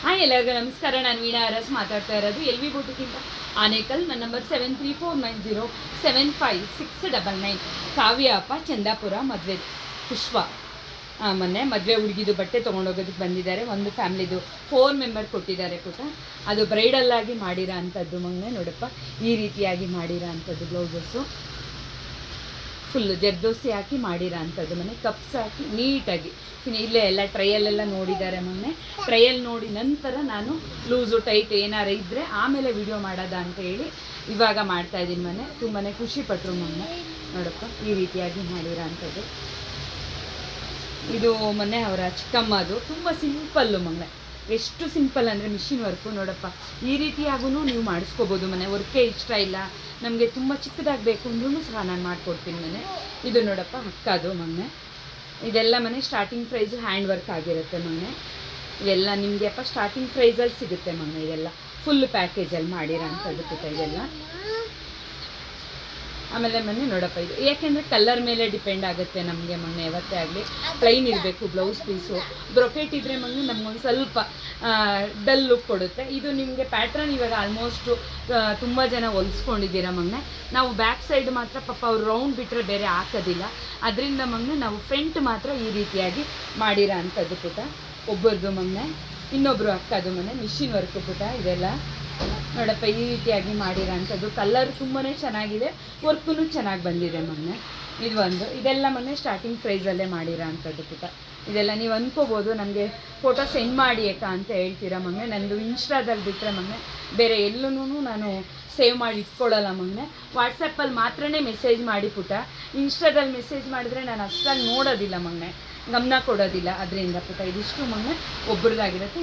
Hi ಎಲ್ಲರಿಗೂ ನಮಸ್ಕಾರ. ನಾನು ವೀಣಾ ಅರಸ್ ಮಾತಾಡ್ತಾ ಇರೋದು ಎಲ್ ವಿ ಬೂಟಿಗಿಂತ ಆನೇಕಲ್. ನನ್ನ ನಂಬರ್ 7349075699. ಕಾವ್ಯ ಅಪ್ಪ ಚಂದಾಪುರ ಮದುವೆ ಪುಷ್ಪ ಮೊನ್ನೆ ಮದುವೆ ಹುಡುಗಿದು ಬಟ್ಟೆ ತೊಗೊಂಡೋಗೋದಕ್ಕೆ ಬಂದಿದ್ದಾರೆ. ಒಂದು ಫ್ಯಾಮ್ಲಿದು 4 ಮೆಂಬರ್ ಕೊಟ್ಟಿದ್ದಾರೆ ಪುಟ. ಅದು ಬ್ರೈಡಲ್ಲಾಗಿ ಮಾಡಿರೋ ಅಂಥದ್ದು ಮೊನ್ನೆ ನೋಡಪ್ಪ, ಈ ರೀತಿಯಾಗಿ ಮಾಡಿರೋ ಅಂಥದ್ದು ಬ್ಲೌಸಸ್ಸು ಫುಲ್ಲು ಜರ್ದೋಸಿ ಹಾಕಿ ಮಾಡಿರೋ ಅಂಥದ್ದು ಮನೆ ಕಪ್ಸ್ ಹಾಕಿ ನೀಟಾಗಿ ಇಲ್ಲೇ ಎಲ್ಲ ಟ್ರಯಲ್ಲೆಲ್ಲ ನೋಡಿದ್ದಾರೆ ಮೊನ್ನೆ. ಟ್ರಯಲ್ ನೋಡಿ ನಂತರ ನಾನು ಲೂಸು ಟೈಟ್ ಏನಾರು ಇದ್ದರೆ ಆಮೇಲೆ ವಿಡಿಯೋ ಮಾಡೋದ ಅಂತ ಹೇಳಿ ಇವಾಗ ಮಾಡ್ತಾಯಿದ್ದೀನಿ ಮನೆ. ತುಂಬಾ ಖುಷಿಪಟ್ಟರು ಮೊನ್ನೆ ನೋಡಪ್ಪ, ಈ ರೀತಿಯಾಗಿ ಮಾಡಿರೋ ಅಂಥದ್ದು. ಇದು ಮೊನ್ನೆ ಅವರ ಚಿಕ್ಕಮ್ಮದು ತುಂಬ ಸಿಂಪಲ್ಲು ಮೊನ್ನೆ. ಎಷ್ಟು ಸಿಂಪಲ್ ಅಂದರೆ ಮಿಷಿನ್ ವರ್ಕು ನೋಡಪ್ಪ. ಈ ರೀತಿಯಾಗೂ ನೀವು ಮಾಡಿಸ್ಕೋಬೋದು ಮನೆ. ವರ್ಕೇ ಇಷ್ಟ ಇಲ್ಲ ನಮಗೆ, ತುಂಬ ಚಿಕ್ಕದಾಗಬೇಕು ಅಂದ್ರೂ ಸಹ ನಾನು ಮಾಡಿಕೊಡ್ತೀನಿ ಮನೆ. ಇದು ನೋಡಪ್ಪ ಅಕ್ಕದು ಮೊನ್ನೆ. ಇದೆಲ್ಲ ಮನೆ ಸ್ಟಾರ್ಟಿಂಗ್ ಪ್ರೈಸು ಹ್ಯಾಂಡ್ ವರ್ಕ್ ಆಗಿರುತ್ತೆ ಮೊನ್ನೆ. ಇವೆಲ್ಲ ನಿಮಗೆ ಅಪ್ಪ ಸ್ಟಾರ್ಟಿಂಗ್ ಪ್ರೈಸಲ್ಲಿ ಸಿಗುತ್ತೆ ಮೊನ್ನೆ. ಇದೆಲ್ಲ ಫುಲ್ ಪ್ಯಾಕೇಜಲ್ಲಿ ಮಾಡಿರೋ ಅಂಥದ್ದು ಪುಟ್ಟ ಇದೆಲ್ಲ. ಆಮೇಲೆ ಮೊನ್ನೆ ನೋಡಪ್ಪ ಇದು ಯಾಕೆಂದರೆ ಕಲರ್ ಮೇಲೆ ಡಿಪೆಂಡ್ ಆಗುತ್ತೆ ನಮಗೆ ಮೊನ್ನೆ. ಯಾವತ್ತೇ ಆಗಲಿ ಪ್ಲೈನ್ ಇರಬೇಕು ಬ್ಲೌಸ್ ಪೀಸು. ಬ್ರೊಕೆಟ್ ಇದ್ದರೆ ಮೊನ್ನೆ ನಮಗೊಂದು ಸ್ವಲ್ಪ ಡಲ್ ಲುಕ್ ಕೊಡುತ್ತೆ. ಇದು ನಿಮಗೆ ಪ್ಯಾಟ್ರನ್ ಇವಾಗ ಆಲ್ಮೋಸ್ಟು ತುಂಬ ಜನ ಹೊಲಿಸ್ಕೊಂಡಿದ್ದೀರ ಮೊನ್ನೆ. ನಾವು ಬ್ಯಾಕ್ ಸೈಡ್ ಮಾತ್ರ ಪಾಪ ಅವ್ರು ರೌಂಡ್ ಬಿಟ್ಟರೆ ಬೇರೆ ಹಾಕೋದಿಲ್ಲ. ಅದರಿಂದ ಮೊನ್ನೆ ನಾವು ಫ್ರಂಟ್ ಮಾತ್ರ ಈ ರೀತಿಯಾಗಿ ಮಾಡಿರೋ ಅಂಥದ್ದು ಪುಟ. ಒಬ್ಬರದು ಮೊನ್ನೆ, ಇನ್ನೊಬ್ಬರು ಅಕ್ಕದು ಮೊನ್ನೆ ಮಿಷಿನ್ ವರ್ಕು ಪುಟ. ಇದೆಲ್ಲ ನೋಡಪ್ಪ ಈ ರೀತಿಯಾಗಿ ಮಾಡಿರೋ ಅಂಥದ್ದು. ಕಲರ್ ತುಂಬಾ ಚೆನ್ನಾಗಿದೆ, ವರ್ಕೂ ಚೆನ್ನಾಗಿ ಬಂದಿದೆ ಮೊನ್ನೆ. ಇದು ಒಂದು ಇದೆಲ್ಲ ಮೊನ್ನೆ ಸ್ಟಾರ್ಟಿಂಗ್ ಪ್ರೈಸಲ್ಲೇ ಮಾಡಿರೋ ಅಂಥದ್ದು ಪುಟ. ಇದೆಲ್ಲ ನೀವು ಅಂದ್ಕೋಬೋದು ನನಗೆ ಫೋಟೋ ಸೆಂಡ್ ಮಾಡಿ ಏಕಾ ಅಂತ ಹೇಳ್ತೀರಾ ಮೊನ್ನೆ. ನಂದು ಇನ್ಸ್ಟಾದಲ್ಲಿ ಬಿಟ್ಟರೆ ಮೊನ್ನೆ ಬೇರೆ ಎಲ್ಲೂ ನಾನು ಸೇವ್ ಮಾಡಿ ಇಟ್ಕೊಳ್ಳಲ್ಲ ಮೊನ್ನೆ. ವಾಟ್ಸಪ್ಪಲ್ಲಿ ಮಾತ್ರನೇ ಮೆಸೇಜ್ ಮಾಡಿ ಪುಟ. ಇನ್ಸ್ಟಾದಲ್ಲಿ ಮೆಸೇಜ್ ಮಾಡಿದ್ರೆ ನಾನು ಅಷ್ಟಾಗಿ ನೋಡೋದಿಲ್ಲ ಮೊನ್ನೆ, ಗಮನ ಕೊಡೋದಿಲ್ಲ. ಅದರಿಂದ ಪುಟ ಇದಿಷ್ಟು ಮೊನ್ನೆ ಒಬ್ರದ್ದಾಗಿರುತ್ತೆ.